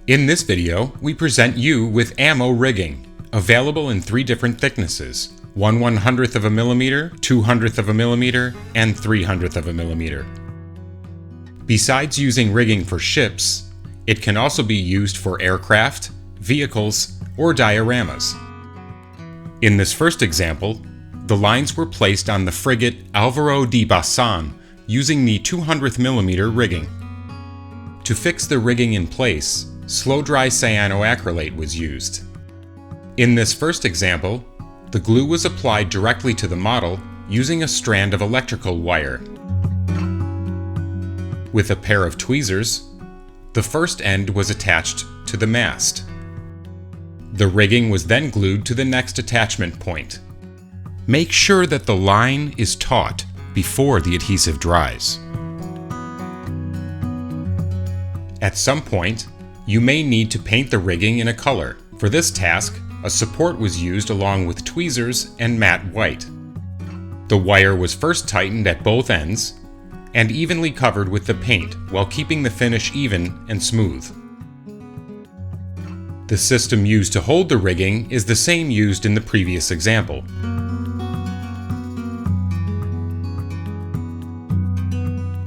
In this video, we present you with ammo rigging, available in 3 different thicknesses: 1/100th of a millimeter, 2/100th of a millimeter, and 3/100th of a millimeter. Besides using rigging for ships, it can also be used for aircraft, vehicles, or dioramas. In this first example, the lines were placed on the frigate Álvaro de Bazán using the 200th millimeter rigging. To fix the rigging in place, Slow Dry Cyanoacrylate was used. In this first example, the glue was applied directly to the model using a strand of electrical wire. With a pair of tweezers, the first end was attached to the mast. The rigging was then glued to the next attachment point. Make sure that the line is taut before the adhesive dries. At some point, you may need to paint the rigging in a color. For this task, a support was used along with tweezers and matte white. The wire was first tightened at both ends and evenly covered with the paint while keeping the finish even and smooth. The system used to hold the rigging is the same used in the previous example.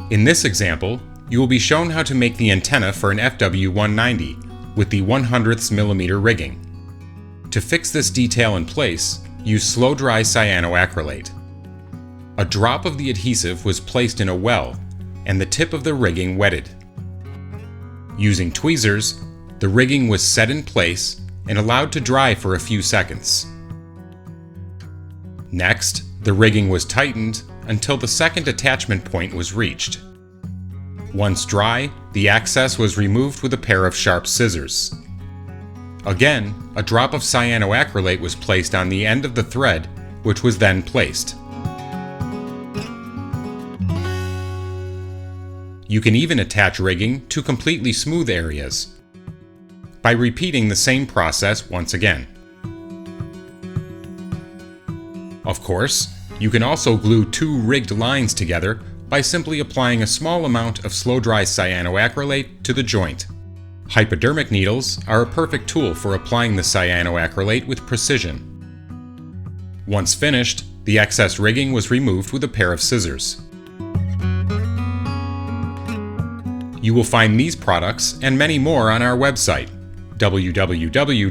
In this example, you will be shown how to make the antenna for an FW190 with the 1/100th millimeter rigging. To fix this detail in place, use Slow Dry Cyanoacrylate. A drop of the adhesive was placed in a well, and the tip of the rigging wetted. Using tweezers, the rigging was set in place and allowed to dry for a few seconds. Next, the rigging was tightened until the second attachment point was reached. Once dry, the excess was removed with a pair of sharp scissors. Again, a drop of cyanoacrylate was placed on the end of the thread, which was then placed. You can even attach rigging to completely smooth areas by repeating the same process once again. Of course, you can also glue 2 rigged lines together by simply applying a small amount of Slow Dry Cyanoacrylate to the joint. Hypodermic needles are a perfect tool for applying the cyanoacrylate with precision. Once finished, the excess rigging was removed with a pair of scissors. You will find these products and many more on our website, www.ammo.es.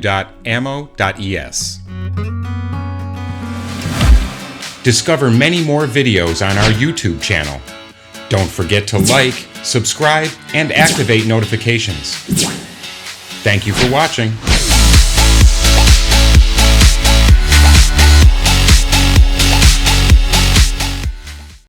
Discover many more videos on our YouTube channel. Don't forget to like, subscribe, and activate notifications. Thank you for watching.